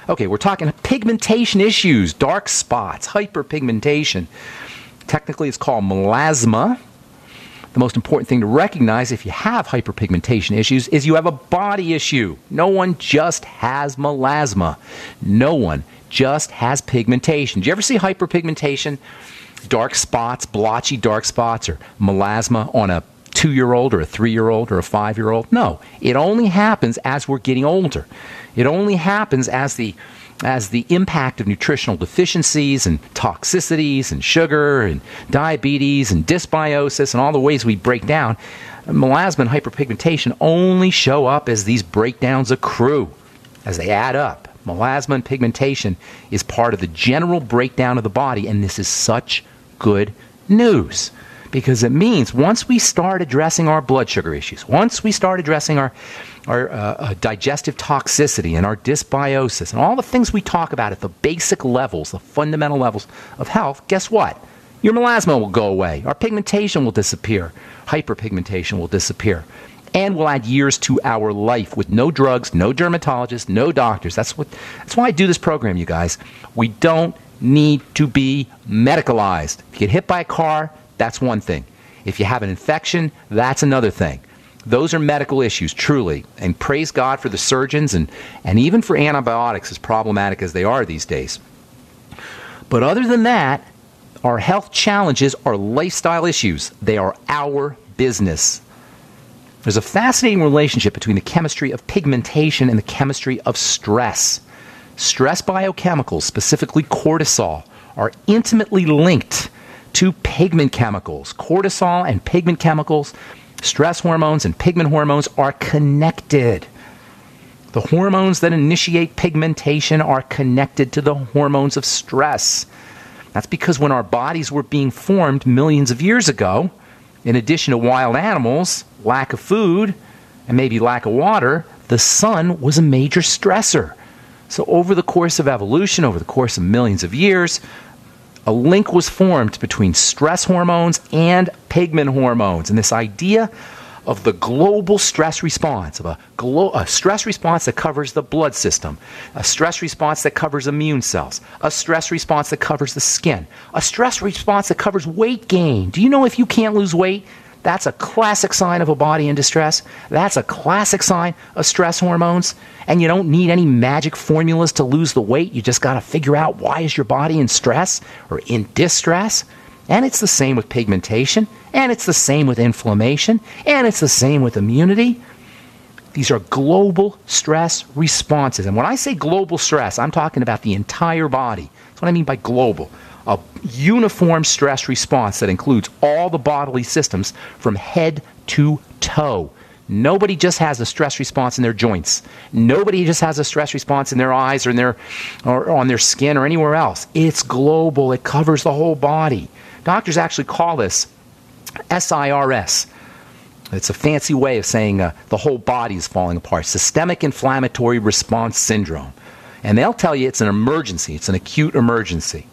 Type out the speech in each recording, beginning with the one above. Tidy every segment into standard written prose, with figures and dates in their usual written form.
Okay, we're talking pigmentation issues, dark spots, hyperpigmentation. Technically, it's called melasma. The most important thing to recognize if you have hyperpigmentation issues is you have a body issue. No one just has melasma. No one just has pigmentation. Do you ever see hyperpigmentation, dark spots, blotchy dark spots, or melasma on a 2-year-old or a 3-year-old or a 5-year-old? No, it only happens as we're getting older. It only happens as the impact of nutritional deficiencies and toxicities and sugar and diabetes and dysbiosis and all the ways we break down. Melasma and hyperpigmentation only show up as these breakdowns accrue, as they add up. Melasma and pigmentation is part of the general breakdown of the body, and this is such good news. Because it means once we start addressing our blood sugar issues, once we start addressing our digestive toxicity and our dysbiosis and all the things we talk about at the basic levels, the fundamental levels of health, guess what? Your melasma will go away. Our pigmentation will disappear. Hyperpigmentation will disappear. And we'll add years to our life with no drugs, no dermatologists, no doctors. That's why I do this program, you guys. We don't need to be medicalized. If you get hit by a car, that's one thing. If you have an infection, that's another thing. Those are medical issues, truly. And praise God for the surgeons and even for antibiotics, as problematic as they are these days. But other than that, our health challenges are lifestyle issues. They are our business. There's a fascinating relationship between the chemistry of pigmentation and the chemistry of stress. Stress biochemicals, specifically cortisol, are intimately linked to pigment chemicals. Cortisol and pigment chemicals, stress hormones and pigment hormones are connected. The hormones that initiate pigmentation are connected to the hormones of stress. That's because when our bodies were being formed millions of years ago, in addition to wild animals, lack of food, and maybe lack of water, the sun was a major stressor. So over the course of evolution, over the course of millions of years, a link was formed between stress hormones and pigment hormones. And this idea of the global stress response, of a stress response that covers the blood system, a stress response that covers immune cells, a stress response that covers the skin, a stress response that covers weight gain. Do you know if you can't lose weight, that's a classic sign of a body in distress? That's a classic sign of stress hormones. And you don't need any magic formulas to lose the weight. You just got to figure out why is your body in stress or in distress. And it's the same with pigmentation. And it's the same with inflammation. And it's the same with immunity. These are global stress responses. And when I say global stress, I'm talking about the entire body. That's what I mean by global. A uniform stress response that includes all the bodily systems from head to toe. Nobody just has a stress response in their joints. Nobody just has a stress response in their eyes or on their skin or anywhere else. It's global. It covers the whole body. Doctors actually call this SIRS. It's a fancy way of saying the whole body is falling apart. Systemic Inflammatory Response Syndrome. And they'll tell you it's an emergency. It's an acute emergency.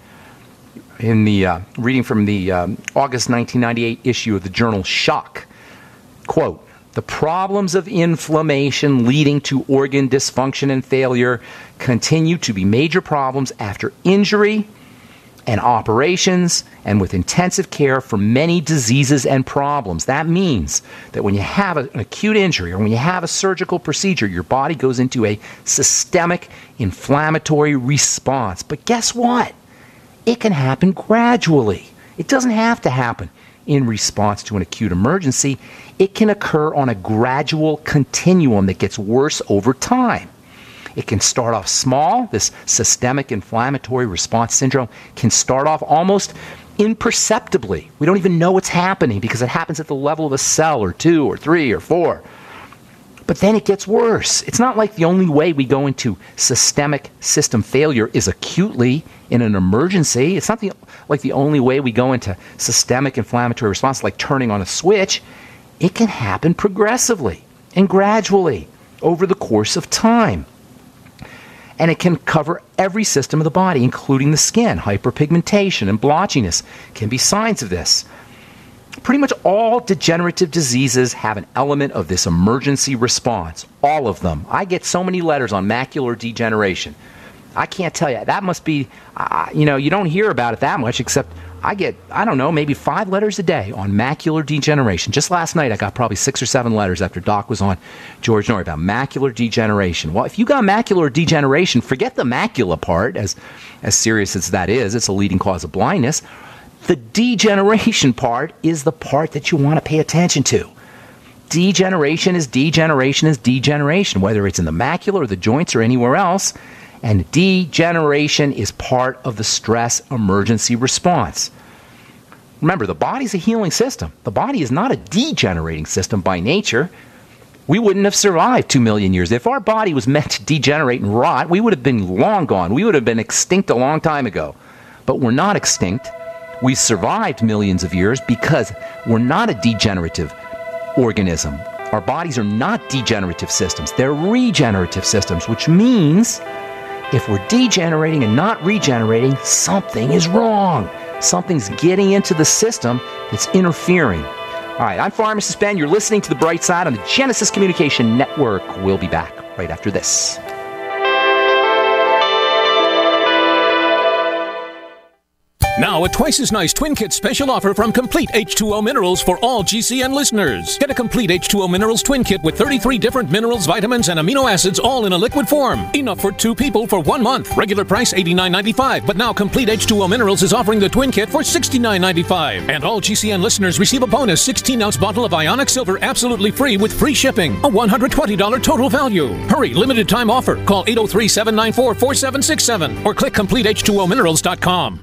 In the reading from the August 1998 issue of the journal Shock, quote, "The problems of inflammation leading to organ dysfunction and failure continue to be major problems after injury and operations and with intensive care for many diseases and problems." That means that when you have an acute injury or when you have a surgical procedure, your body goes into a systemic inflammatory response. But guess what? It can happen gradually. It doesn't have to happen in response to an acute emergency. It can occur on a gradual continuum that gets worse over time. It can start off small. This systemic inflammatory response syndrome can start off almost imperceptibly. We don't even know what's happening because it happens at the level of a cell or 2 or 3 or 4. But then it gets worse. It's not like the only way we go into systemic system failure is acutely in an emergency. It's not like the only way we go into systemic inflammatory response, like turning on a switch. It can happen progressively and gradually over the course of time. And it can cover every system of the body, including the skin. Hyperpigmentation and blotchiness can be signs of this. Pretty much all degenerative diseases have an element of this emergency response. All of them. I get so many letters on macular degeneration. I can't tell you. That must be, you don't hear about it that much, except I get, maybe 5 letters a day on macular degeneration. Just last night, I got probably 6 or 7 letters after Doc was on George Norrie about macular degeneration. Well, if you got macular degeneration, forget the macula part, as serious as that is. It's a leading cause of blindness. The degeneration part is the part that you want to pay attention to. Degeneration is degeneration is degeneration, whether it's in the macula or the joints or anywhere else. And degeneration is part of the stress emergency response. Remember, the body's a healing system. The body is not a degenerating system by nature. We wouldn't have survived 2 million years. If our body was meant to degenerate and rot, we would have been long gone. We would have been extinct a long time ago. But we're not extinct. We survived millions of years because we're not a degenerative organism. Our bodies are not degenerative systems. They're regenerative systems, which means if we're degenerating and not regenerating, something is wrong. Something's getting into the system that's interfering. All right, I'm Pharmacist Ben. You're listening to The Bright Side on the Genesis Communication Network. We'll be back right after this. Now, a twice-as-nice Twin Kit special offer from Complete H2O Minerals for all GCN listeners. Get a Complete H2O Minerals Twin Kit with 33 different minerals, vitamins, and amino acids all in a liquid form. Enough for 2 people for 1 month. Regular price $89.95, but now Complete H2O Minerals is offering the Twin Kit for $69.95. And all GCN listeners receive a bonus 16-ounce bottle of Ionic Silver absolutely free with free shipping. A $120 total value. Hurry, limited time offer. Call 803-794-4767 or click CompleteH2OMinerals.com.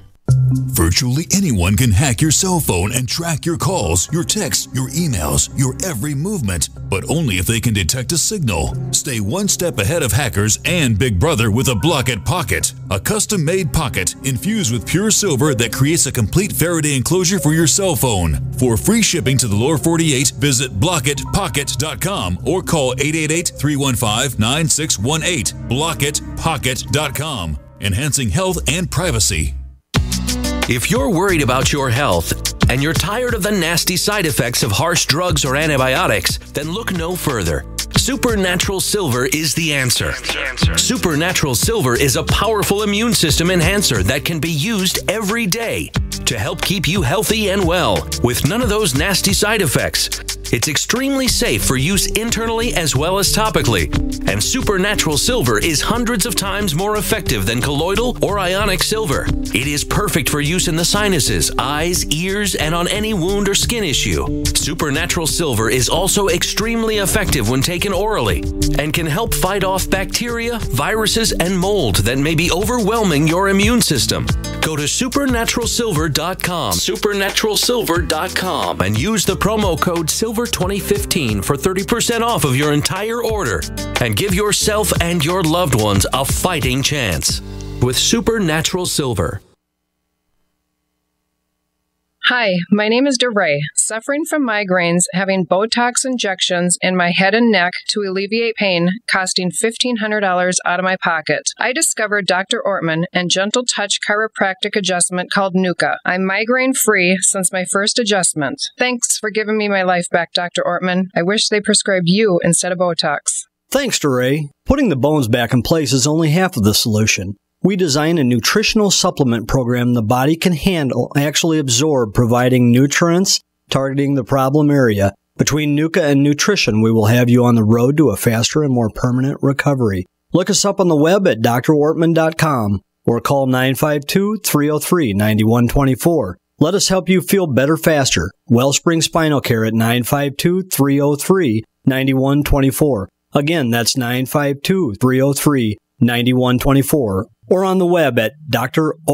Virtually anyone can hack your cell phone and track your calls, your texts, your emails, your every movement, but only if they can detect a signal. Stay one step ahead of hackers and Big Brother with a Block-It Pocket, a custom-made pocket infused with pure silver that creates a complete Faraday enclosure for your cell phone. For free shipping to the lower 48, visit blockitpocket.com or call 888-315-9618. blockitpocket.com, enhancing health and privacy. If you're worried about your health and you're tired of the nasty side effects of harsh drugs or antibiotics, then look no further. Supernatural Silver is the answer. Supernatural Silver is a powerful immune system enhancer that can be used every day to help keep you healthy and well with none of those nasty side effects. It's extremely safe for use internally as well as topically. And Supernatural Silver is hundreds of times more effective than colloidal or ionic silver. It is perfect for use in the sinuses, eyes, ears, and on any wound or skin issue. Supernatural Silver is also extremely effective when taken orally and can help fight off bacteria, viruses, and mold that may be overwhelming your immune system. Go to supernaturalsilver.com, supernaturalsilver.com, and use the promo code SILVER2015 for 30% off of your entire order. And give yourself and your loved ones a fighting chance with Supernatural Silver. Hi, my name is DeRay, suffering from migraines, having Botox injections in my head and neck to alleviate pain, costing $1,500 out of my pocket. I discovered Dr. Ortman and Gentle Touch chiropractic adjustment called Nuka. I'm migraine-free since my first adjustment. Thanks for giving me my life back, Dr. Ortman. I wish they prescribed you instead of Botox. Thanks, DeRay. Putting the bones back in place is only half of the solution. We design a nutritional supplement program the body can handle, actually absorb, providing nutrients, targeting the problem area. Between Nuka and nutrition, we will have you on the road to a faster and more permanent recovery. Look us up on the web at drortman.com or call 952-303-9124. Let us help you feel better faster. Wellspring Spinal Care at 952-303-9124. Again, that's 952-303-9124. Or on the web at drortman.com.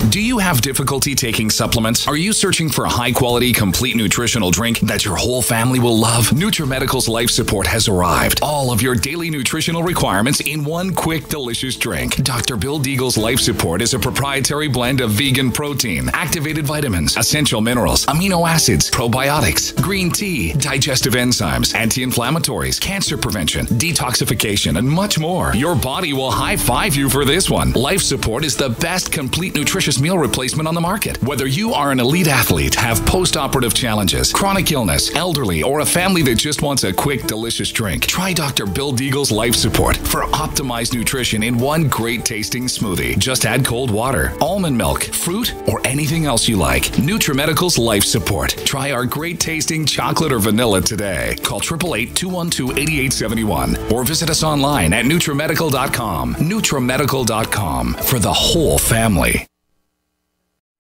Do you have difficulty taking supplements? Are you searching for a high-quality, complete nutritional drink that your whole family will love? NutriMedical's Life Support has arrived. All of your daily nutritional requirements in one quick, delicious drink. Dr. Bill Deagle's Life Support is a proprietary blend of vegan protein, activated vitamins, essential minerals, amino acids, probiotics, green tea, digestive enzymes, anti-inflammatories, cancer prevention, detoxification, and much more. Your body will high-five you for this one. Life Support is the best complete nutritious delicious meal replacement on the market. Whether you are an elite athlete, have post-operative challenges, chronic illness, elderly, or a family that just wants a quick, delicious drink, try Dr. Bill Deagle's Life Support for optimized nutrition in one great tasting smoothie. Just add cold water, almond milk, fruit, or anything else you like. NutriMedical's Life Support. Try our great tasting chocolate or vanilla today. Call 888-212-8871 or visit us online at NutriMedical.com. NutriMedical.com for the whole family.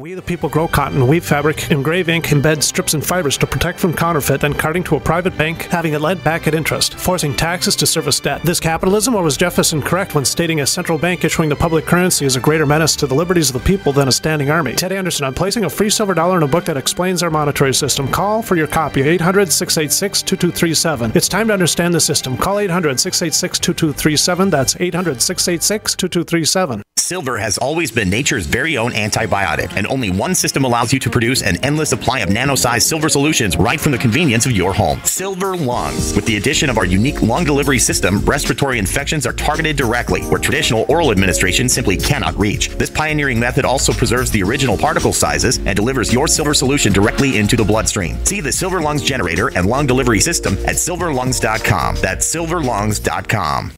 We the people grow cotton, weave fabric, engrave ink, embed strips and fibers to protect from counterfeit and carting to a private bank, having it lent back at interest, forcing taxes to service debt. This capitalism, or was Jefferson correct when stating a central bank issuing the public currency is a greater menace to the liberties of the people than a standing army? Teddy Anderson, I'm placing a free silver dollar in a book that explains our monetary system. Call for your copy, 800-686-2237. It's time to understand the system. Call 800-686-2237. That's 800-686-2237. Silver has always been nature's very own antibiotic, and only one system allows you to produce an endless supply of nano-sized silver solutions right from the convenience of your home. Silver Lungs. With the addition of our unique lung delivery system, respiratory infections are targeted directly, where traditional oral administration simply cannot reach. This pioneering method also preserves the original particle sizes and delivers your silver solution directly into the bloodstream. See the Silver Lungs generator and lung delivery system at silverlungs.com. That's silverlungs.com.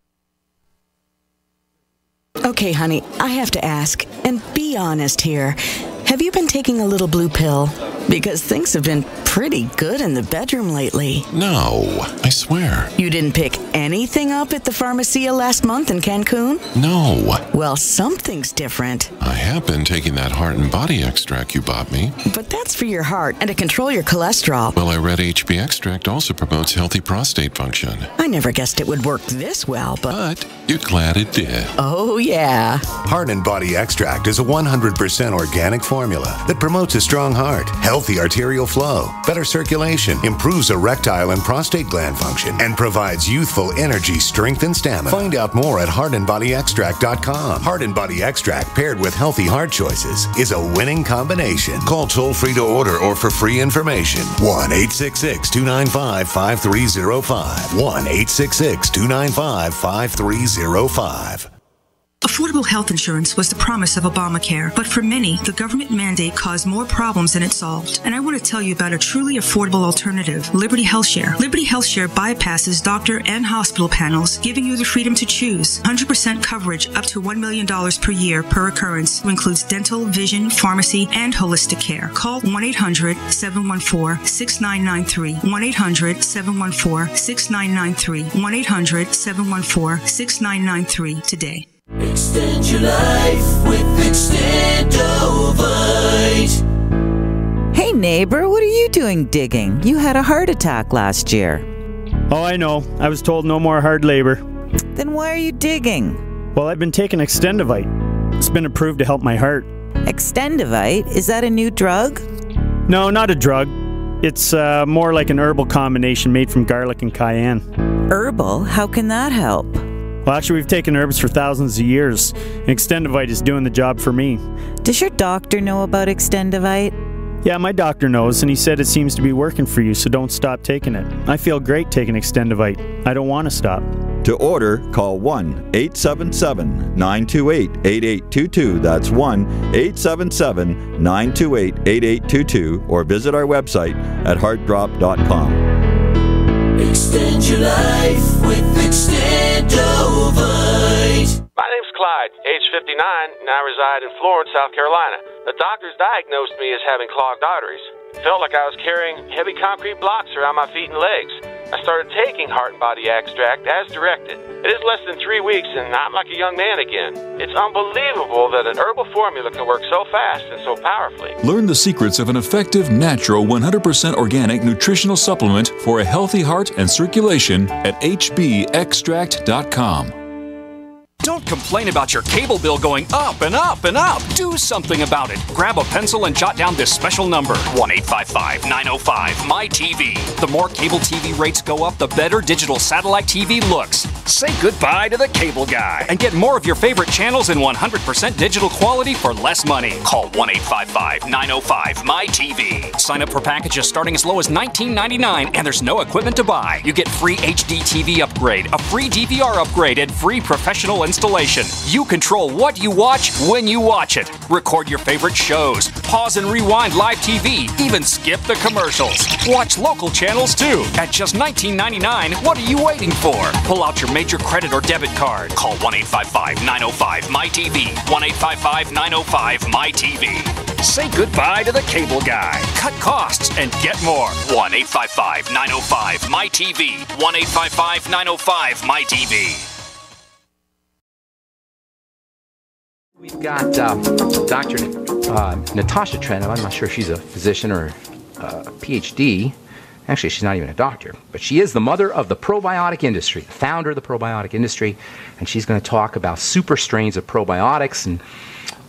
Okay, honey, I have to ask, and be honest here. Have you been taking a little blue pill? Because things have been pretty good in the bedroom lately. No, I swear. You didn't pick anything up at the Pharmacist last month in Cancun? No. Well, something's different. I have been taking that heart and body extract you bought me. But that's for your heart and to control your cholesterol. Well, I read HB extract also promotes healthy prostate function. I never guessed it would work this well, But you're glad it did. Oh, yeah. Heart and Body Extract is a 100% organic formula that promotes a strong heart, healthy arterial flow, better circulation, improves erectile and prostate gland function, and provides youthful energy, strength, and stamina. Find out more at heartandbodyextract.com. Heart and Body Extract paired with healthy heart choices is a winning combination. Call toll-free to order or for free information. 1-866-295-5305. 1-866-295-5305. Affordable health insurance was the promise of Obamacare, but for many, the government mandate caused more problems than it solved. And I want to tell you about a truly affordable alternative, Liberty HealthShare. Liberty HealthShare bypasses doctor and hospital panels, giving you the freedom to choose. 100% coverage up to $1 million per year per occurrence, which includes dental, vision, pharmacy, and holistic care. Call 1-800-714-6993. 1-800-714-6993. 1-800-714-6993 today. Extend your life with Extendovite. Hey neighbor, what are you doing digging? You had a heart attack last year. Oh, I know. I was told no more hard labor. Then why are you digging? Well, I've been taking Extendovite. It's been approved to help my heart. Extendovite? Is that a new drug? No, not a drug. It's more like an herbal combination made from garlic and cayenne. Herbal? How can that help? Well, actually, we've taken herbs for thousands of years. Extendovite is doing the job for me. Does your doctor know about Extendovite? Yeah, my doctor knows, and he said it seems to be working for you, so don't stop taking it. I feel great taking Extendovite. I don't want to stop. To order, call 1-877-928-8822. That's 1-877-928-8822, or visit our website at heartdrop.com. Extend your life with Extendovite. My name's Clyde, age 59, and I reside in Florence, South Carolina. The doctors diagnosed me as having clogged arteries. Felt like I was carrying heavy concrete blocks around my feet and legs. I started taking Heart and Body Extract as directed. It is less than 3 weeks and I'm like a young man again. It's unbelievable that an herbal formula can work so fast and so powerfully. Learn the secrets of an effective, natural, 100% organic nutritional supplement for a healthy heart and circulation at hbextract.com. Don't complain about your cable bill going up and up and up. Do something about it. Grab a pencil and jot down this special number, 1-855-905-MyTV. The more cable TV rates go up, the better digital satellite TV looks. Say goodbye to the cable guy and get more of your favorite channels in 100% digital quality for less money. Call 1-855-905-MyTV. Sign up for packages starting as low as $19.99, and there's no equipment to buy. You get free HD TV upgrade, a free DVR upgrade, and free professional installation. You control what you watch when you watch it. Record your favorite shows, pause and rewind live TV, even skip the commercials. Watch local channels too. At just $19.99, what are you waiting for? Pull out your major credit or debit card. Call 1-855-905-MyTV. 1-855-905-MyTV. Say goodbye to the cable guy. Cut costs and get more. 1-855-905-MyTV. 1-855-905-MyTV. We've got Dr. Natasha Trenov. I'm not sure if she's a physician or a PhD. Actually, she's not even a doctor, but she is the mother of the probiotic industry, the founder of the probiotic industry, and she's going to talk about super strains of probiotics, and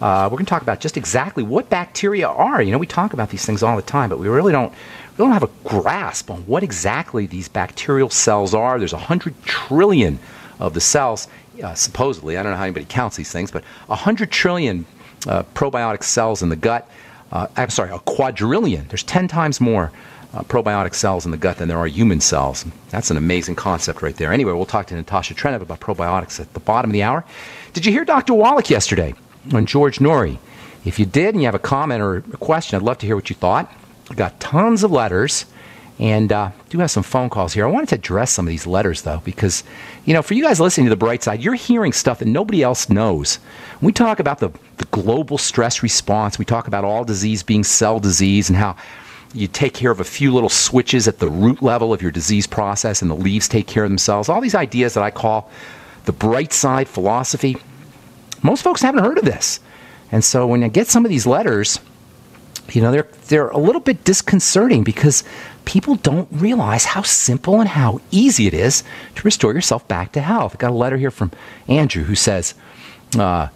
we're going to talk about just exactly what bacteria are. You know, we talk about these things all the time, but we don't have a grasp on what exactly these bacterial cells are. There's 100 trillion of the cells, supposedly. I don't know how anybody counts these things, but 100 trillion probiotic cells in the gut. I'm sorry, a quadrillion. There's 10 times more probiotic cells in the gut than there are human cells. That's an amazing concept right there. Anyway, we'll talk to Natasha Trenov about probiotics at the bottom of the hour. Did you hear Dr. Wallach yesterday on George Norrie? If you did and you have a comment or a question, I'd love to hear what you thought. We got tons of letters and do have some phone calls here. I wanted to address some of these letters, though, because, you know, for you guys listening to The Bright Side, you're hearing stuff that nobody else knows. When we talk about the global stress response, we talk about all disease being cell disease and how you take care of a few little switches at the root level of your disease process and the leaves take care of themselves. All these ideas that I call the bright side philosophy, most folks haven't heard of this. And so when I get some of these letters, you know, they're a little bit disconcerting because people don't realize how simple and how easy it is to restore yourself back to health. I got a letter here from Andrew who says, I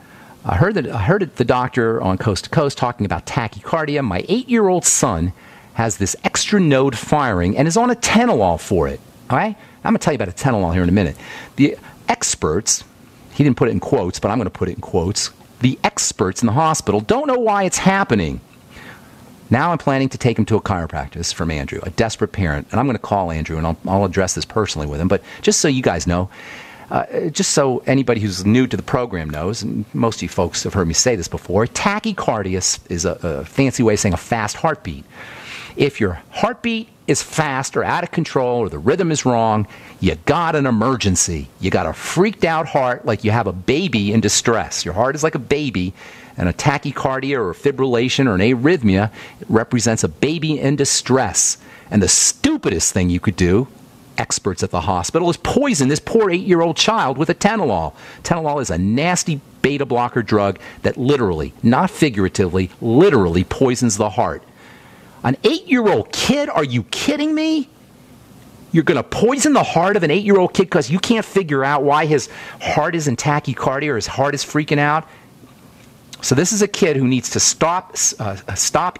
heard the doctor on Coast to Coast talking about tachycardia. My 8-year-old son has this extra node firing and is on a atenolol for it. All right? I'm going to tell you about atenolol here in a minute. The experts, he didn't put it in quotes, but I'm going to put it in quotes, the experts in the hospital don't know why it's happening. Now I'm planning to take him to a chiropractor from Andrew, a desperate parent. And I'm going to call Andrew, and I'll address this personally with him. But just so you guys know, just so anybody who's new to the program knows, and most of you folks have heard me say this before, tachycardia is a fancy way of saying a fast heartbeat. If your heartbeat is fast or out of control or the rhythm is wrong, you got an emergency. You got a freaked out heart like you have a baby in distress. Your heart is like a baby, and a tachycardia or a fibrillation or an arrhythmia represents a baby in distress. And the stupidest thing you could do, experts at the hospital, is poison this poor 8-year-old child with atenolol. Atenolol is a nasty beta blocker drug that literally, not figuratively, literally poisons the heart. An 8-year-old kid? Are you kidding me? You're going to poison the heart of an 8-year-old kid because you can't figure out why his heart is in tachycardia or his heart is freaking out? So this is a kid who needs to stop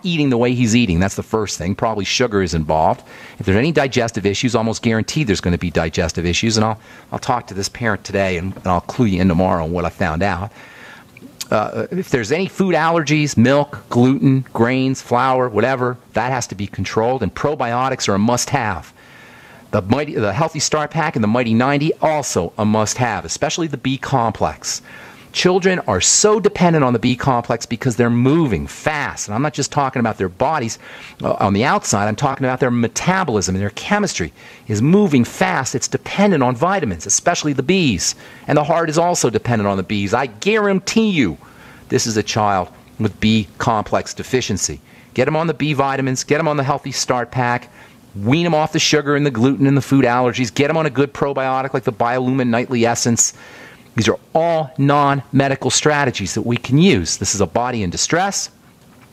eating the way he's eating. That's the first thing. Probably sugar is involved. If there's any digestive issues, almost guaranteed there's going to be digestive issues. And I'll talk to this parent today, and I'll clue you in tomorrow on what I found out. If there's any food allergies, milk, gluten, grains, flour, whatever, that has to be controlled. And probiotics are a must-have. The Healthy Start Pack and the Mighty 90, also a must-have, especially the B complex. Children are so dependent on the B complex because they're moving fast. And I'm not just talking about their bodies on the outside. I'm talking about their metabolism and their chemistry is moving fast. It's dependent on vitamins, especially the Bs. And the heart is also dependent on the Bs. I guarantee you this is a child with B complex deficiency. Get them on the B vitamins. Get them on the Healthy Start Pack. Wean them off the sugar and the gluten and the food allergies. Get them on a good probiotic like the Biolumin Nightly Essence. These are all non-medical strategies that we can use. This is a body in distress.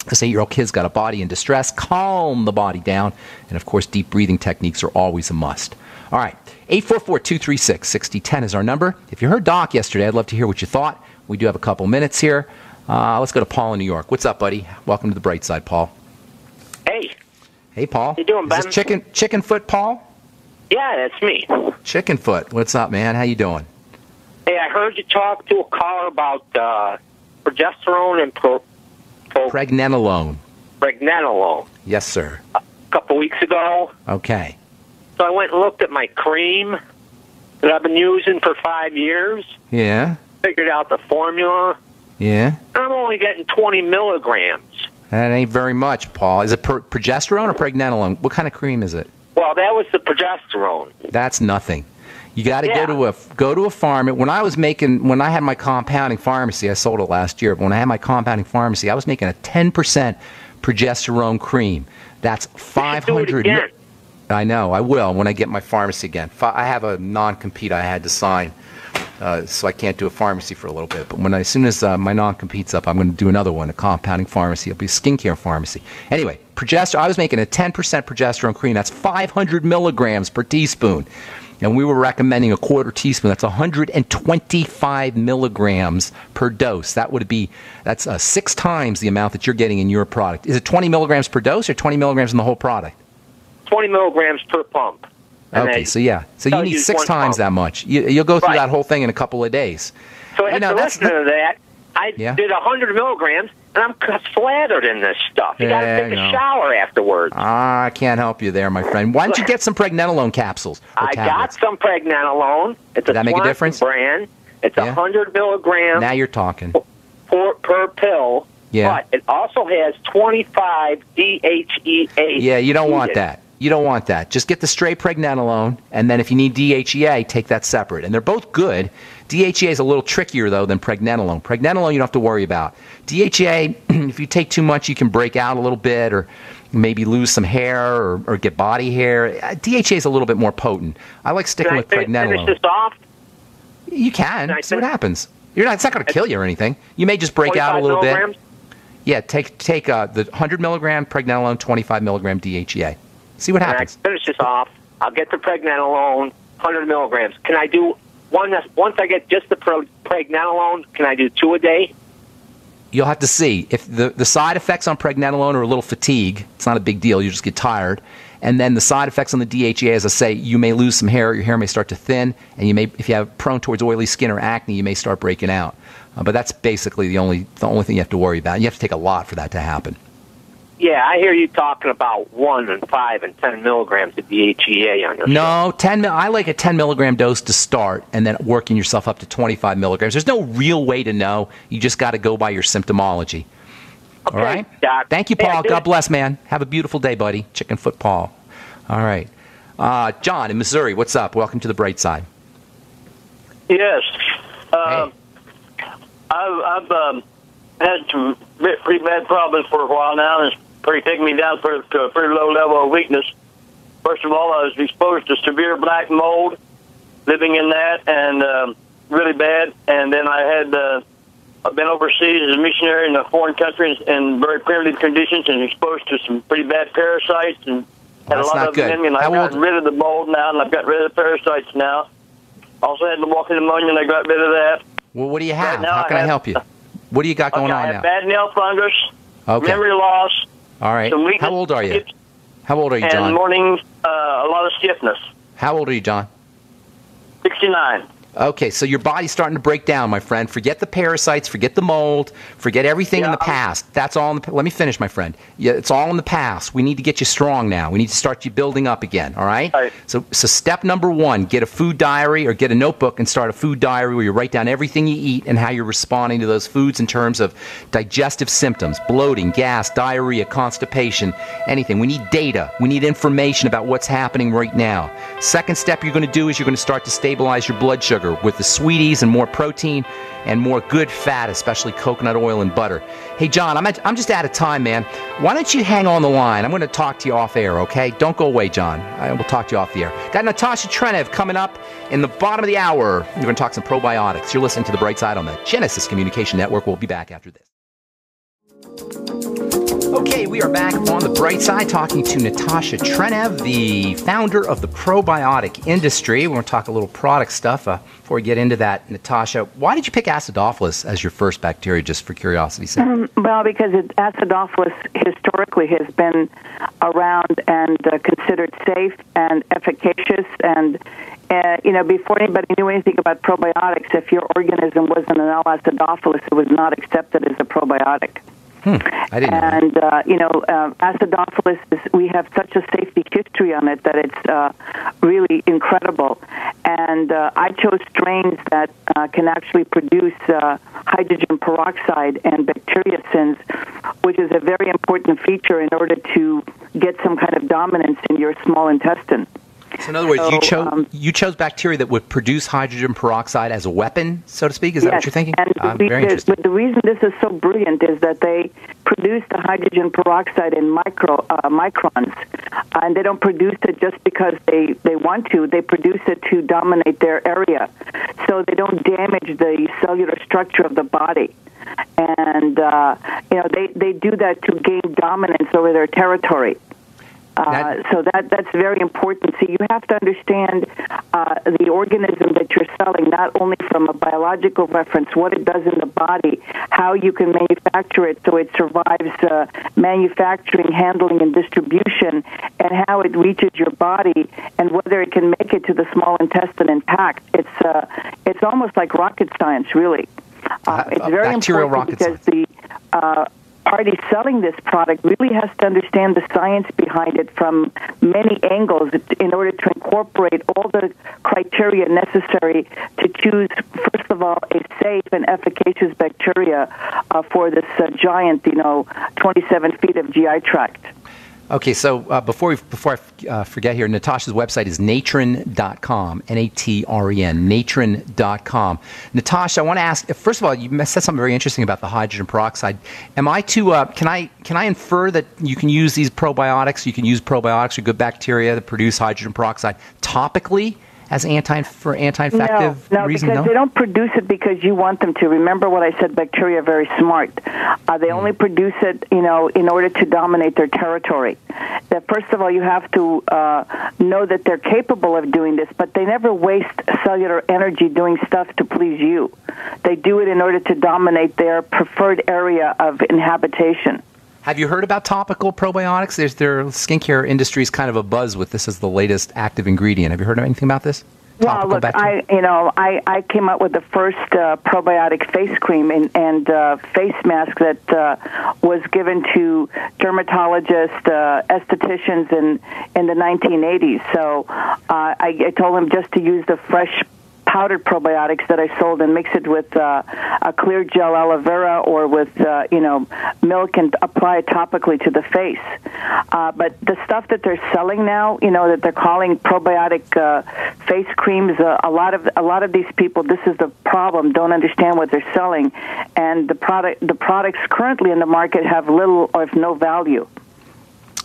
This 8-year-old kid's got a body in distress. Calm the body down. And, of course, deep breathing techniques are always a must. All right, 844-236-6010 is our number. If you heard Doc yesterday, I'd love to hear what you thought. We do have a couple minutes here. Let's go to Paul in New York. What's up, buddy? Welcome to the Bright Side, Paul. Hey. Hey, Paul. How you doing, Ben? Is this chicken foot, Paul? Yeah, that's me. Chickenfoot, what's up, man? How you doing? Hey, I heard you talk to a caller about progesterone and Pregnenolone. Pregnenolone Yes, sir. a couple weeks ago. Okay. So I went and looked at my cream that I've been using for 5 years. Yeah. Figured out the formula. Yeah. I'm only getting 20 milligrams. That ain't very much, Paul. Is it progesterone or pregnenolone? What kind of cream is it? Well, that was the progesterone. That's nothing. You got to go to a farm. When I had my compounding pharmacy, I sold it last year. But when I had my compounding pharmacy, I was making a 10% progesterone cream. That's 500. Do it again. I know. I will when I get my pharmacy again. I have a non-compete I had to sign, so I can't do a pharmacy for a little bit. But as soon as my non-compete's up, I'm going to do another one, a compounding pharmacy. It'll be a skincare pharmacy. Anyway, I was making a 10% progesterone cream. That's 500 milligrams per teaspoon. And we were recommending a quarter teaspoon. That's 125 milligrams per dose. That's 6 times the amount that you're getting in your product. Is it 20 milligrams per dose or 20 milligrams in the whole product? 20 milligrams per pump. Okay, so you need 6 times that much. You'll go through that whole thing in a couple of days. So after listening to that, I did 100 milligrams, and I'm slathered in this stuff. You got to take a shower afterwards. I can't help you there, my friend. Why don't you get some pregnenolone capsules? I got some pregnenolone. It's Did that make a difference? Brand. It's 100 milligrams. Now you're talking. Per pill. Yeah. But it also has 25 DHEA. Yeah, you don't want that. You don't want that. Just get the straight pregnenolone, and then if you need DHEA, take that separate. And they're both good. DHEA is a little trickier, though, than pregnenolone. Pregnenolone you don't have to worry about. DHEA, if you take too much, you can break out a little bit or maybe lose some hair or get body hair. DHEA is a little bit more potent. I like sticking with pregnenolone. Can I finish this off? You can. See what happens. It's not going to kill you or anything. You may just break out a little bit. Yeah, take the 100 milligram pregnenolone, 25 milligram DHEA. See what happens. Can I finish this off? I'll get the pregnenolone, 100 milligrams. Can I do one? Once I get just the pregnenolone, can I do 2 a day? You'll have to see. If the side effects on pregnenolone are a little fatigue, it's not a big deal. You just get tired. And then the side effects on the DHEA, as I say, you may lose some hair. Your hair may start to thin. And you may, if you have prone towards oily skin or acne, you may start breaking out. But that's basically the only thing you have to worry about. You have to take a lot for that to happen. Yeah, I hear you talking about 1 and 5 and 10 milligrams of DHEA on your No, 10. I like a 10 milligram dose to start, and then working yourself up to 25 milligrams. There's no real way to know. You just got to go by your symptomology. Okay, all right. Doc. Thank you, Paul. God bless, man. Have a beautiful day, buddy. Chickenfoot Paul. All right. John in Missouri, what's up? Welcome to the bright side. Yes. I've had some pretty bad problems for a while now, and it's taking me down to a pretty low level of weakness. First of all, I was exposed to severe black mold, living in that, and really bad. And then I've been overseas as a missionary in a foreign country in very primitive conditions and exposed to some pretty bad parasites and had a lot of them in me. And I've gotten rid of the mold now, and I've got rid of the parasites now. Also had the walking pneumonia, and I got rid of that. Well, what do you have? How can I help you? What do you got going on now? I have bad nail fungus, okay. memory loss. All right. How old are you? How old are you, John? And morning, a lot of stiffness. How old are you, John? 69. Okay, so your body's starting to break down, my friend. Forget the parasites, forget the mold, forget everything in the past. That's all in the let me finish, my friend. Yeah, it's all in the past. We need to get you strong now. We need to start you building up again, all right? So step number 1, get a food diary or get a notebook and start a food diary where you write down everything you eat and how you're responding to those foods in terms of digestive symptoms, bloating, gas, diarrhea, constipation, anything. We need data. We need information about what's happening right now. Second step you're going to do is you're going to start to stabilize your blood sugar with the sweeties and more protein and more good fat, especially coconut oil and butter. Hey, John, I'm just out of time, man. Why don't you hang on the line? I'm going to talk to you off air, okay? Don't go away, John. I will talk to you off the air. Got Natasha Trenev coming up in the bottom of the hour. We're going to talk some probiotics. You're listening to The Bright Side on the Genesis Communication Network. We'll be back after this. Okay, we are back on the bright side talking to Natasha Trenev, the founder of the probiotic industry. We're going to talk a little product stuff. Before we get into that, Natasha, why did you pick Acidophilus as your first bacteria, just for curiosity's sake? Well, because Acidophilus historically has been around and considered safe and efficacious. And, before anybody knew anything about probiotics, if your organism wasn't an L. acidophilus, it was not accepted as a probiotic. I didn't know. And, Acidophilus, we have such a safety history on it that it's really incredible. And I chose strains that can actually produce hydrogen peroxide and bacteriocins, which is a very important feature in order to get some kind of dominance in your small intestine. So in other words, you chose bacteria that would produce hydrogen peroxide as a weapon, so to speak? Is that what you're thinking? And very interesting. But the reason this is so brilliant is that they produce the hydrogen peroxide in microns, and they don't produce it just because they want to. They produce it to dominate their area, so they don't damage the cellular structure of the body. And, they do that to gain dominance over their territory. So that's very important. So you have to understand the organism that you're selling, not only from a biological reference, what it does in the body, how you can manufacture it so it survives manufacturing, handling, and distribution, and how it reaches your body, and whether it can make it to the small intestine intact. It's almost like rocket science, really. It's very important because the party selling this product really has to understand the science behind it from many angles in order to incorporate all the criteria necessary to choose, first of all, a safe and efficacious bacteria for this giant, 27 feet of GI tract. Okay, so before I forget here, Natasha's website is natren.com, N-A-T-R-E-N, natren.com. Natasha, I want to ask, first of all, you said something very interesting about the hydrogen peroxide. Am I to, can I infer that you can use these probiotics, you can use probiotics or good bacteria that produce hydrogen peroxide topically as anti-infective no, reason? Because they don't produce it because you want them to. Remember what I said, bacteria are very smart. They only produce it, in order to dominate their territory. That first of all, you have to know that they're capable of doing this, but they never waste cellular energy doing stuff to please you. They do it in order to dominate their preferred area of inhabitation. Have you heard about topical probiotics? Their skincare industry is kind of a buzz with this as the latest active ingredient. Have you heard of anything about this? Well, look, I came up with the first probiotic face cream and face mask that was given to dermatologists, estheticians in the 1980s. So I told them just to use the fresh powdered probiotics that I sold and mix it with a clear gel aloe vera or with milk and apply it topically to the face. But the stuff that they're selling now, that they're calling probiotic face creams, a lot of these people, this is the problem, don't understand what they're selling, and the products currently in the market have little or no value.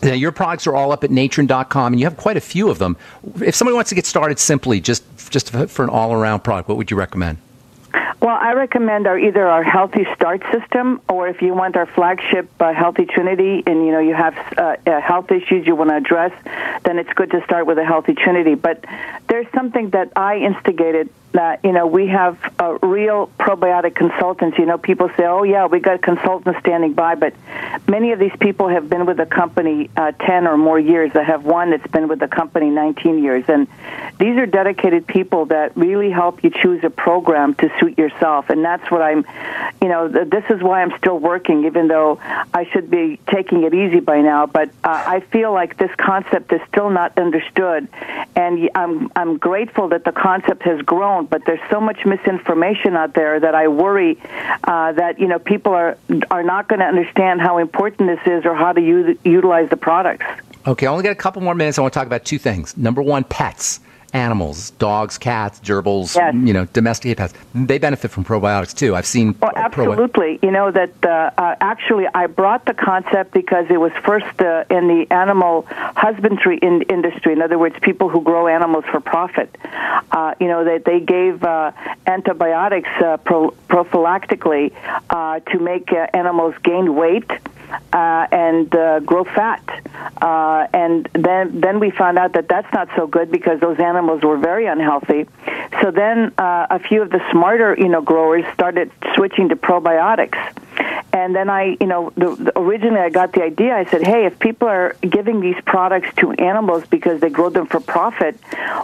Now, your products are all up at natren.com, and you have quite a few of them. If somebody wants to get started simply, just for an all-around product, what would you recommend? Well, I recommend either our Healthy Start system, or if you want our flagship Healthy Trinity, and you have health issues you want to address, then it's good to start with a Healthy Trinity. But there's something that I instigated. That we have real probiotic consultants. People say, "Oh yeah, we got consultants standing by," but many of these people have been with the company 10 or more years. I have one that's been with the company 19 years, and these are dedicated people that really help you choose a program to suit yourself. And that's what I'm, this is why I'm still working, even though I should be taking it easy by now. But I feel like this concept is still not understood, and I'm grateful that the concept has grown. But there's so much misinformation out there that I worry that people are not going to understand how important this is or how to utilize the products. Okay, I only got a couple more minutes. I want to talk about two things. Number one, pets. Animals, dogs, cats, gerbils, yes. Domesticated pets. They benefit from probiotics too. I've seen. Well, absolutely. Actually, I brought the concept because it was first in the animal husbandry industry. In other words, people who grow animals for profit. That they gave antibiotics prophylactically to make animals gain weight. and grow fat. And then we found out that that's not so good because those animals were very unhealthy. So then a few of the smarter, growers started switching to probiotics. And then originally I got the idea. I said, hey, if people are giving these products to animals because they grow them for profit,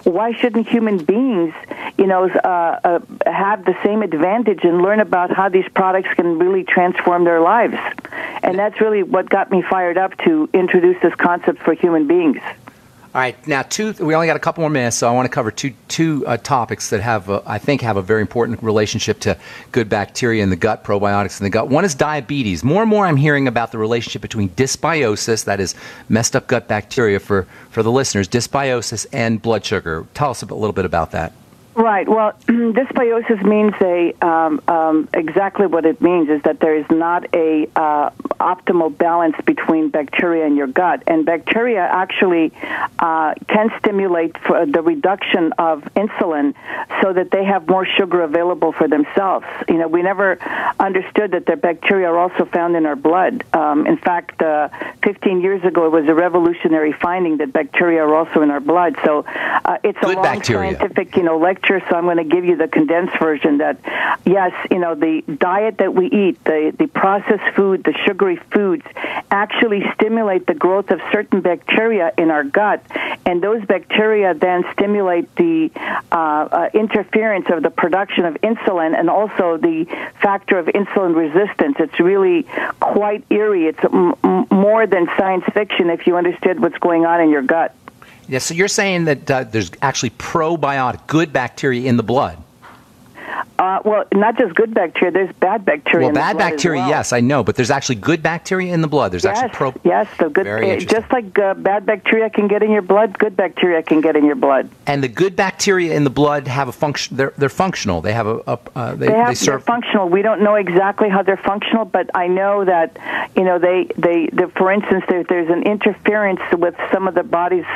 why shouldn't human beings, have the same advantage and learn about how these products can really transform their lives? And that's really what got me fired up to introduce this concept for human beings. All right, now we only got a couple more minutes, so I want to cover two topics that I think have a very important relationship to good bacteria in the gut, probiotics in the gut. One is diabetes. More and more I'm hearing about the relationship between dysbiosis, that is messed up gut bacteria for the listeners, dysbiosis and blood sugar. Tell us a little bit about that. Right. Well, dysbiosis means exactly what it means is that there is not a optimal balance between bacteria in your gut, and bacteria actually can stimulate the reduction of insulin so that they have more sugar available for themselves. We never understood that the bacteria are also found in our blood. In fact, 15 years ago, it was a revolutionary finding that bacteria are also in our blood. So it's a long scientific, lecture. So I'm going to give you the condensed version that, yes, the diet that we eat, the processed food, the sugary foods actually stimulate the growth of certain bacteria in our gut. And those bacteria then stimulate the interference of the production of insulin and also the factor of insulin resistance. It's really quite eerie. It's more than science fiction if you understood what's going on in your gut. Yeah, so you're saying that there's actually probiotic, good bacteria in the blood. Well, not just good bacteria. There's bad bacteria. Well, bad bacteria, yes, I know, but there's actually good bacteria in the blood. There's actually the good. Just like bad bacteria can get in your blood, good bacteria can get in your blood. And the good bacteria in the blood have a function. They're functional. They have they're functional. We don't know exactly how they're functional, but I know that they for instance, there's an interference with some of the body's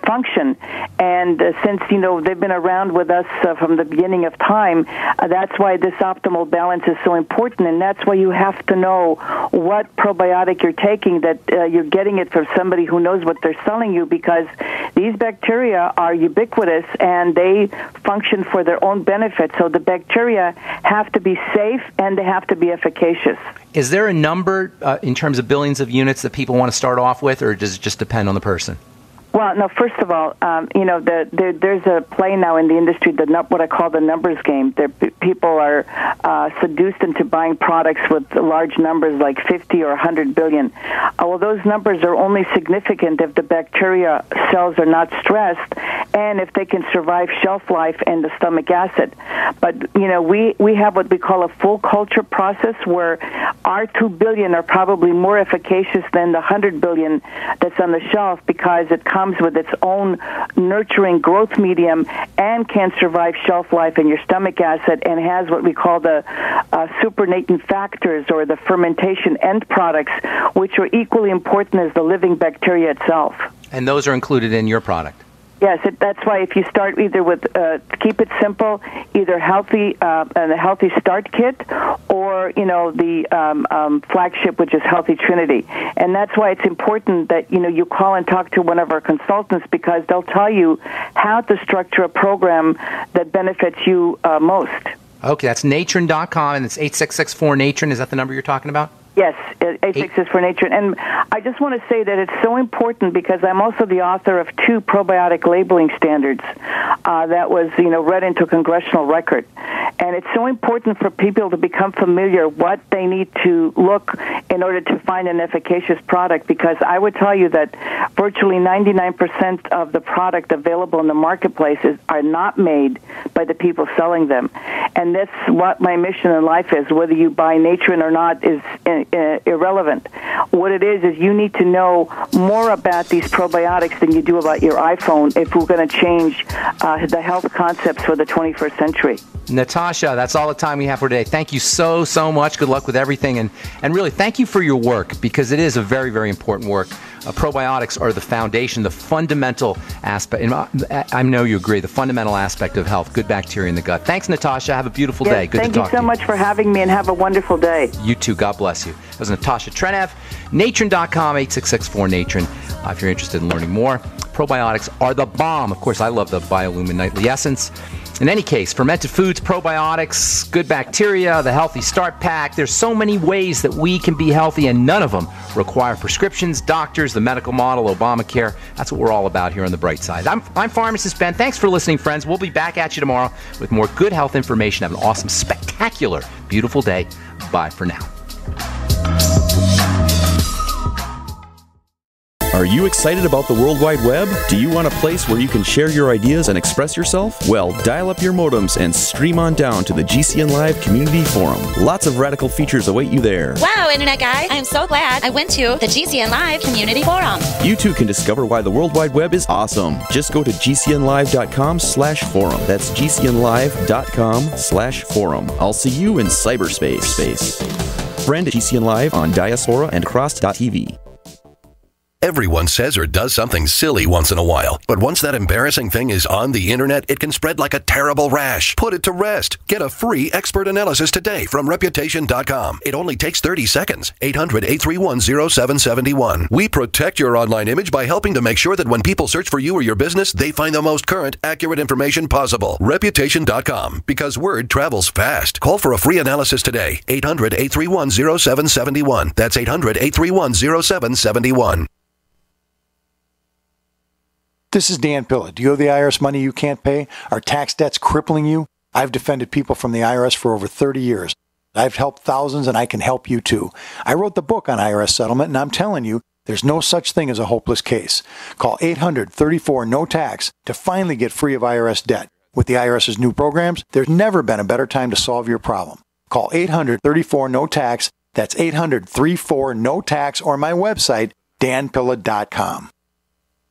function, and since they've been around with us from the beginning of time, that's why this optimal balance is so important, and that's why you have to know what probiotic you're taking, that you're getting it from somebody who knows what they're selling you, because these bacteria are ubiquitous and they function for their own benefit. So the bacteria have to be safe and they have to be efficacious. Is there a number in terms of billions of units that people want to start off with, or does it just depend on the person? Well, no, first of all, there's a play now in the industry, what I call the numbers game. People are seduced into buying products with large numbers like 50 or 100 billion. Well, those numbers are only significant if the bacteria cells are not stressed and if they can survive shelf life and the stomach acid. But, we have what we call a full culture process where our 2 billion are probably more efficacious than the 100 billion that's on the shelf because it comes with its own nurturing growth medium and can survive shelf life in your stomach acid and has what we call the supernatant factors or the fermentation end products, which are equally important as the living bacteria itself. And those are included in your product? Yes, that's why if you start either with, keep it simple, either the Healthy Start Kit or, the flagship, which is Healthy Trinity. And that's why it's important that, you call and talk to one of our consultants because they'll tell you how to structure a program that benefits you most. Okay, that's natron.com, and it's 8664-NATRON. Is that the number you're talking about? Yes, 86 for Nature. And I just want to say that it's so important because I'm also the author of 2 probiotic labeling standards that was, read into a congressional record. And it's so important for people to become familiar what they need to look in order to find an efficacious product, because I would tell you that virtually 99% of the product available in the marketplace are not made by the people selling them. And that's what my mission in life is. Whether you buy Natron or not is irrelevant. What it is you need to know more about these probiotics than you do about your iPhone if we're going to change the health concepts for the 21st century. Natasha, that's all the time we have for today. Thank you so much. Good luck with everything. And really, thank you for your work, because it is a very, very important work. Probiotics are the foundation, the fundamental aspect. And I know you agree, the fundamental aspect of health, good bacteria in the gut. Thanks, Natasha. Have a beautiful day. Good to talk to you. Thank you so much for having me, and have a wonderful day. You too. God bless you. That was Natasha Trenev. Natron.com, 8664-NATRON. If you're interested in learning more. Probiotics are the bomb. Of course, I love the Biolumin Nightly Essence. In any case, fermented foods, probiotics, good bacteria, the Healthy Start Pack. There's so many ways that we can be healthy, and none of them require prescriptions, doctors, the medical model, Obamacare. That's what we're all about here on The Bright Side. I'm Pharmacist Ben. Thanks for listening, friends. We'll be back at you tomorrow with more good health information. Have an awesome, spectacular, beautiful day. Bye for now. Are you excited about the World Wide Web? Do you want a place where you can share your ideas and express yourself? Well, dial up your modems and stream on down to the GCN Live Community Forum. Lots of radical features await you there. Wow, Internet guy, I'm so glad I went to the GCN Live Community Forum. You too can discover why the World Wide Web is awesome. Just go to gcnlive.com/forum. That's gcnlive.com/forum. I'll see you in cyberspace. Friend GCN Live on Diaspora and Cross.tv. Everyone says or does something silly once in a while, but once that embarrassing thing is on the internet, it can spread like a terrible rash. Put it to rest. Get a free expert analysis today from Reputation.com. It only takes 30 seconds. 800-831-0771. We protect your online image by helping to make sure that when people search for you or your business, they find the most current, accurate information possible. Reputation.com, because word travels fast. Call for a free analysis today. 800-831-0771. That's 800-831-0771. This is Dan Pilla. Do you owe the IRS money you can't pay? Are tax debts crippling you? I've defended people from the IRS for over 30 years. I've helped thousands, and I can help you too. I wrote the book on IRS settlement, and I'm telling you, there's no such thing as a hopeless case. Call 800-34-NO-TAX to finally get free of IRS debt. With the IRS's new programs, there's never been a better time to solve your problem. Call 800-34-NO-TAX. That's 800-34-NO-TAX, or my website, danpilla.com.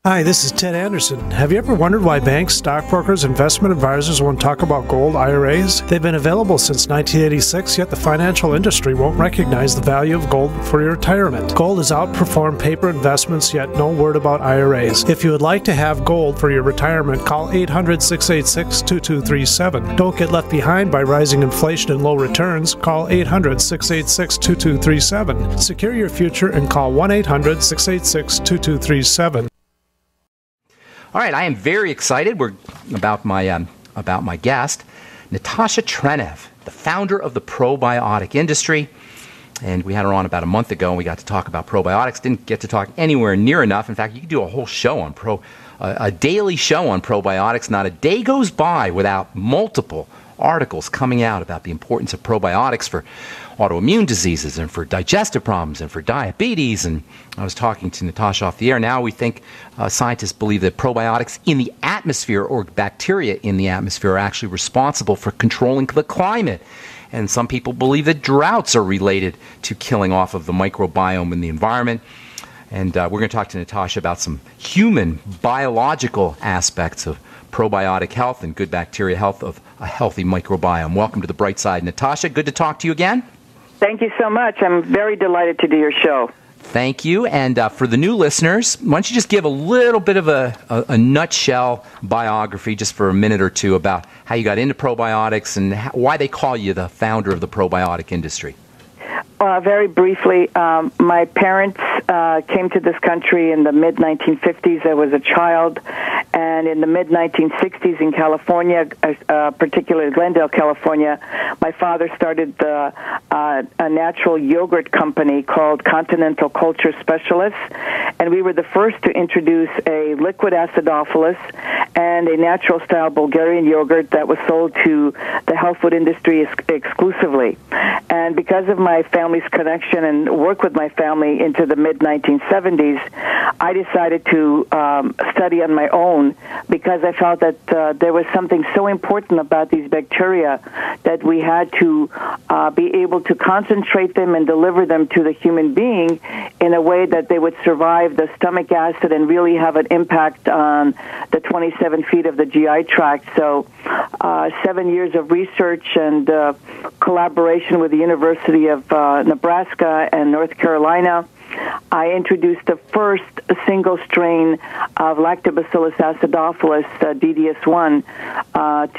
Hi, this is Ted Anderson. Have you ever wondered why banks, stockbrokers, investment advisors won't talk about gold IRAs? They've been available since 1986, yet the financial industry won't recognize the value of gold for your retirement. Gold has outperformed paper investments, yet no word about IRAs. If you would like to have gold for your retirement, call 800-686-2237. Don't get left behind by rising inflation and low returns. Call 800-686-2237. Secure your future and call 1-800-686-2237. All right, I am very excited. We're about my guest, Natasha Trenev, the founder of the probiotic industry. And we had her on about a month ago, and we got to talk about probiotics. Didn't get to talk anywhere near enough. In fact, you could do a whole show on a daily show on probiotics. Not a day goes by without multiple articles coming out about the importance of probiotics for autoimmune diseases and for digestive problems and for diabetes. And I was talking to Natasha off the air. Now we think scientists believe that probiotics in the atmosphere, or bacteria in the atmosphere, are actually responsible for controlling the climate. And some people believe that droughts are related to killing off of the microbiome in the environment. And we're going to talk to Natasha about some human biological aspects of probiotic health and good bacteria health of a healthy microbiome. Welcome to the Bright Side, Natasha. Good to talk to you again. Thank you so much. I'm very delighted to do your show. Thank you. And for the new listeners, why don't you just give a little bit of a nutshell biography, just for a minute or two, about how you got into probiotics and why they call you the founder of the probiotic industry. Very briefly, my parents came to this country in the mid-1950s. I was a child, and in the mid-1960s in California, particularly Glendale, California, my father started a natural yogurt company called Continental Culture Specialists, and we were the first to introduce a liquid acidophilus and a natural-style Bulgarian yogurt that was sold to the health food industry exclusively. And because of my family's connection and work with my family into the mid-1970s, I decided to study on my own, because I felt that there was something so important about these bacteria that we had to be able to concentrate them and deliver them to the human being in a way that they would survive the stomach acid and really have an impact on the 27 feet of the GI tract. So 7 years of research and collaboration with the University of Nebraska and North Carolina I introduced the first single strain of Lactobacillus acidophilus, DDS1,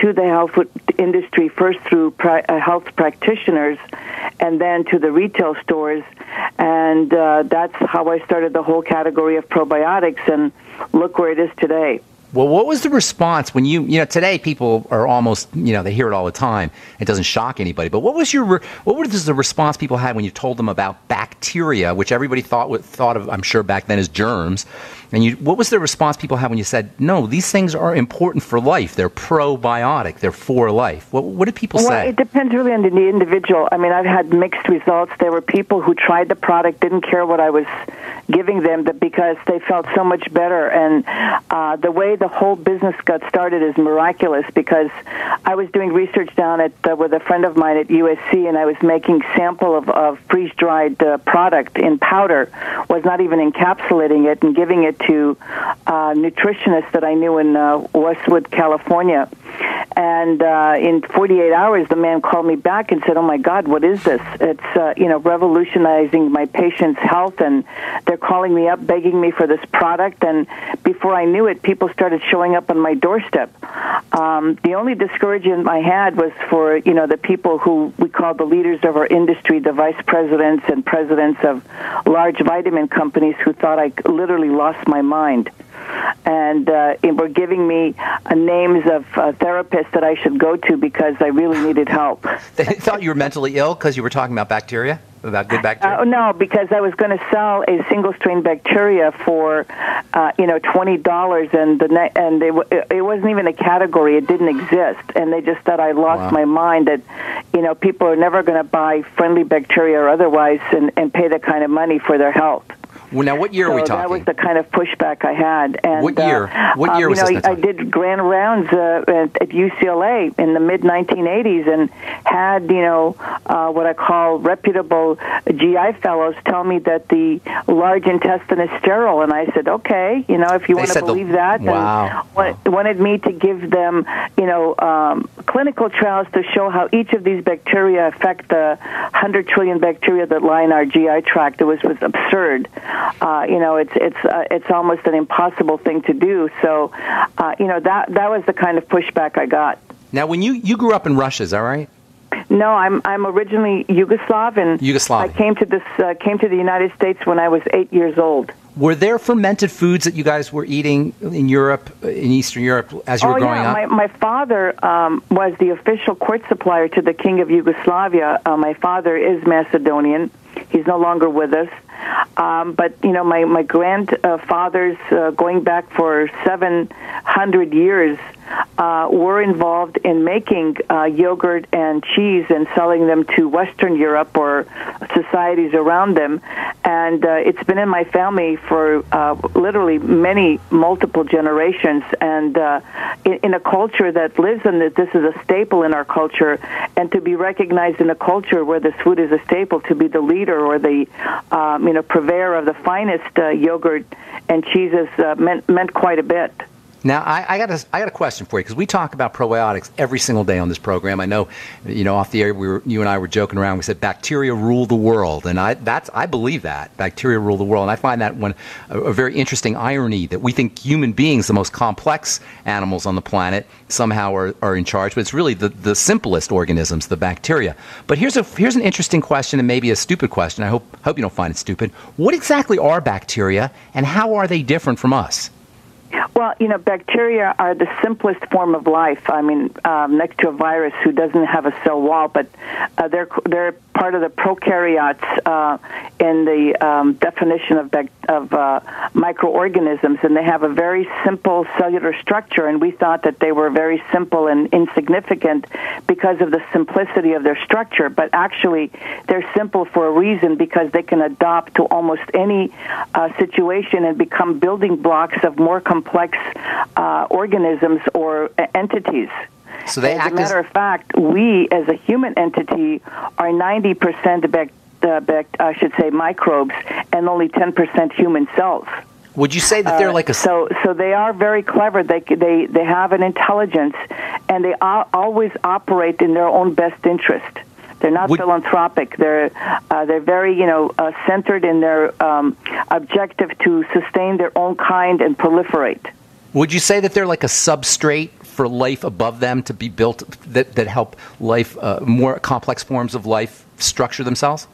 to the health industry, first through health practitioners and then to the retail stores. And that's how I started the whole category of probiotics, and look where it is today. Well, what was the response when today people are almost, they hear it all the time. It doesn't shock anybody. But what was the response people had when you told them about bacteria, which everybody thought of, I'm sure, back then as germs? And what was the response people had when you said, no, these things are important for life. They're probiotic. They're for life. What did people say? Well, it depends really on the individual. I mean, I've had mixed results. There were people who tried the product, didn't care what I was giving them, because they felt so much better. And the way the whole business got started is miraculous, because I was doing research down with a friend of mine at USC, and I was making sample of freeze-dried product in powder, was not even encapsulating it and giving it to nutritionists that I knew in Westwood, California. And in 48 hours, the man called me back and said, "Oh my God, what is this? It's revolutionizing my patients' health, and they're calling me up, begging me for this product." And before I knew it, people started showing up on my doorstep. The only discouragement I had was for the people who we call the leaders of our industry, the vice presidents and presidents of large vitamin companies, who thought I literally lost my mind. And were giving me names of therapists that I should go to because I really needed help. They thought you were mentally ill because you were talking about bacteria, about good bacteria? No, because I was going to sell a single-strain bacteria for $20, and it wasn't even a category. It didn't exist, and they just thought I lost my mind, that people are never going to buy friendly bacteria or otherwise and pay that kind of money for their health. Well, now, what year are we talking? That was the kind of pushback I had. And, what year? What year was this? I did grand rounds at UCLA in the mid-1980s and had, what I call reputable GI fellows tell me that the large intestine is sterile. And I said, okay, if you want to believe that. Wow. And wanted me to give them, clinical trials to show how each of these bacteria affect the 100 trillion bacteria that lie in our GI tract. It was absurd. It's almost an impossible thing to do. So, that was the kind of pushback I got. Now, when you grew up in Russia, is that right? No, I'm originally Yugoslav, and I came to the United States when I was 8 years old. Were there fermented foods that you guys were eating in Europe, in Eastern Europe, as you were growing up? My father was the official court supplier to the King of Yugoslavia. My father is Macedonian. He's no longer with us. But, my grandfathers, going back for 700 years, were involved in making yogurt and cheese and selling them to Western Europe or societies around them. And it's been in my family for literally multiple generations. And in a culture that lives in this is a staple in our culture. And to be recognized in a culture where this food is a staple, to be the leader or the purveyor of the finest yogurt and cheeses meant quite a bit. Now, I got a question for you, because we talk about probiotics every single day on this program. I know, off the air, you and I were joking around. We said bacteria rule the world, and I believe that bacteria rule the world. And I find that a very interesting irony that we think human beings, the most complex animals on the planet, somehow are in charge, but it's really the simplest organisms, the bacteria. But here's an interesting question, and maybe a stupid question. I hope you don't find it stupid. What exactly are bacteria, and how are they different from us? Well, bacteria are the simplest form of life. I mean, next to a virus who doesn't have a cell wall, but they're part of the prokaryotes in the definition of microorganisms, and they have a very simple cellular structure. And we thought that they were very simple and insignificant because of the simplicity of their structure. But actually, they're simple for a reason, because they can adapt to almost any situation and become building blocks of more complex organisms or entities. So they as a matter of fact, we as a human entity are 90% microbes and only 10% human cells. Would you say that they're like a... So they are very clever. They have an intelligence, and they always operate in their own best interest. They're not philanthropic. They're very, centered in their objective to sustain their own kind and proliferate. Would you say that they're like a substrate for life above them to be built that help life, more complex forms of life structure themselves?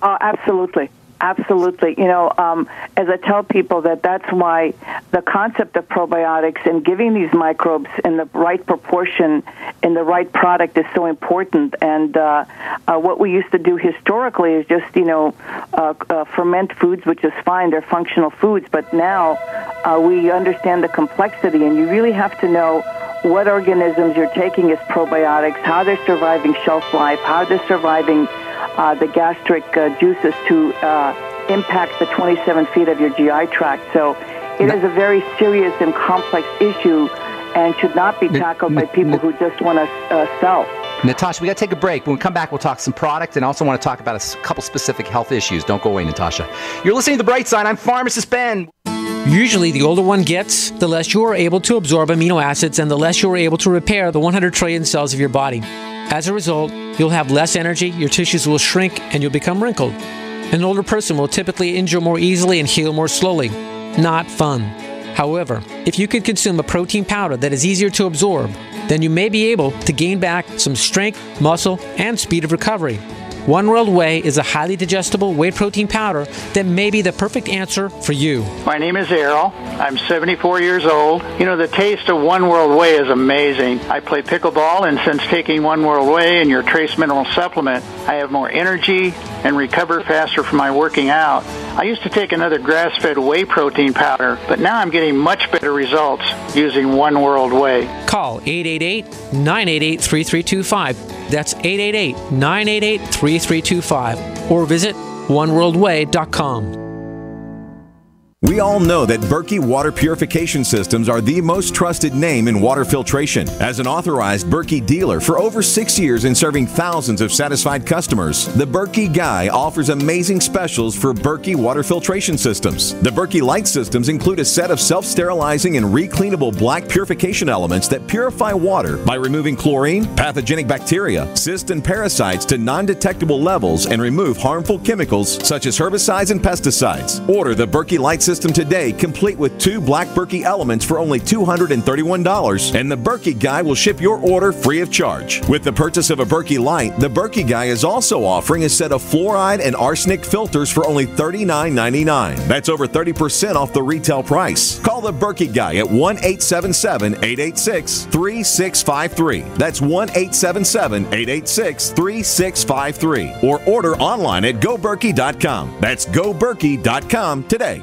Absolutely. Absolutely. As I tell people that's why the concept of probiotics and giving these microbes in the right proportion, in the right product is so important. And what we used to do historically is just, ferment foods, which is fine. They're functional foods. But now we understand the complexity, and you really have to know what organisms you're taking as probiotics, how they're surviving shelf life, how they're surviving the gastric juices to impact the 27 feet of your GI tract. So it is a very serious and complex issue and should not be tackled by people who just want to sell. Natasha, we got to take a break. When we come back, we'll talk some product and also want to talk about a couple specific health issues. Don't go away, Natasha. You're listening to The Bright Side. I'm Pharmacist Ben. Usually, the older one gets, the less you are able to absorb amino acids and the less you are able to repair the 100 trillion cells of your body. As a result, you'll have less energy, your tissues will shrink, and you'll become wrinkled. An older person will typically injure more easily and heal more slowly. Not fun. However, if you can consume a protein powder that is easier to absorb, then you may be able to gain back some strength, muscle, and speed of recovery. One World Whey is a highly digestible whey protein powder that may be the perfect answer for you. My name is Errol. I'm 74 years old. The taste of One World Whey is amazing. I play pickleball, and since taking One World Whey and your trace mineral supplement, I have more energy and recover faster from my working out. I used to take another grass-fed whey protein powder, but now I'm getting much better results using One World Whey. Call 888-988-3325. That's 888-988-3325. Or visit oneworldwhey.com. We all know that Berkey Water Purification Systems are the most trusted name in water filtration. As an authorized Berkey dealer for over 6 years and serving thousands of satisfied customers, the Berkey Guy offers amazing specials for Berkey Water Filtration Systems. The Berkey Light Systems include a set of self-sterilizing and recleanable black purification elements that purify water by removing chlorine, pathogenic bacteria, cysts, and parasites to non-detectable levels and remove harmful chemicals such as herbicides and pesticides. Order the Berkey Light System today, complete with 2 black Berkey elements for only $231, and the Berkey Guy will ship your order free of charge. With the purchase of a Berkey Light, the Berkey Guy is also offering a set of fluoride and arsenic filters for only $39.99. That's over 30% off the retail price. Call the Berkey Guy at 1-877-886-3653. That's 1-877-886-3653. Or order online at goberkey.com. That's goberkey.com today.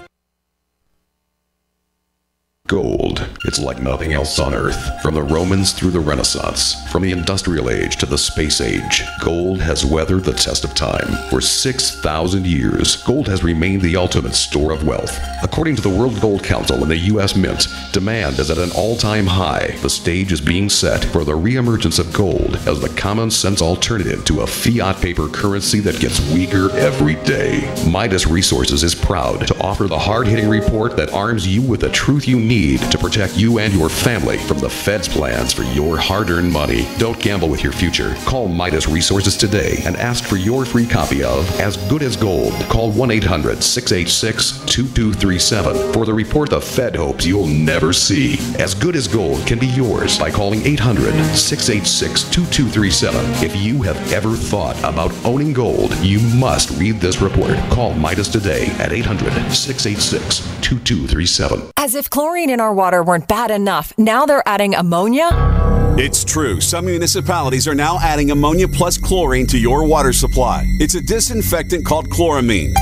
Gold. It's like nothing else on Earth. From the Romans through the Renaissance, from the Industrial Age to the Space Age, gold has weathered the test of time. For 6,000 years, gold has remained the ultimate store of wealth. According to the World Gold Council and the U.S. Mint, demand is at an all-time high. The stage is being set for the reemergence of gold as the common-sense alternative to a fiat paper currency that gets weaker every day. Midas Resources is proud to offer the hard-hitting report that arms you with the truth you need to protect you and your family from the Fed's plans for your hard-earned money. Don't gamble with your future. Call Midas Resources today and ask for your free copy of As Good as Gold. Call 1-800-686-2237 for the report the Fed hopes you'll never see. As Good as Gold can be yours by calling 800-686-2237. If you have ever thought about owning gold, you must read this report. Call Midas today at 800-686-2237. As if chlorine in our water weren't bad enough, now they're adding ammonia? It's true. Some municipalities are now adding ammonia plus chlorine to your water supply. It's a disinfectant called chloramine.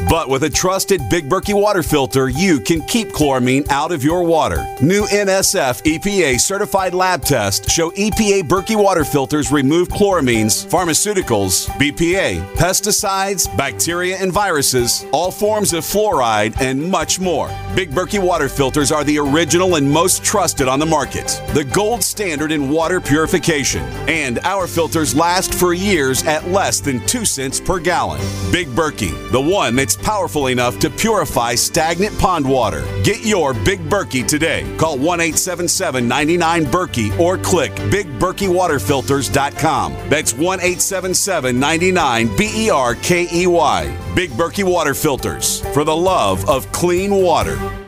But with a trusted Big Berkey water filter, you can keep chloramine out of your water. New NSF EPA certified lab tests show EPA Berkey water filters remove chloramines, pharmaceuticals, BPA, pesticides, bacteria and viruses, all forms of fluoride, and much more. Big Berkey water filters are the original and most trusted on the market. The gold standard in water purification. And our filters last for years at less than 2 cents per gallon. Big Berkey, the one that's It's powerful enough to purify stagnant pond water. Get your Big Berkey today. Call 1-877-99-BERKEY or click BigBerkeyWaterFilters.com. That's 1-877-99-BERKEY. Big Berkey Water Filters, for the love of clean water.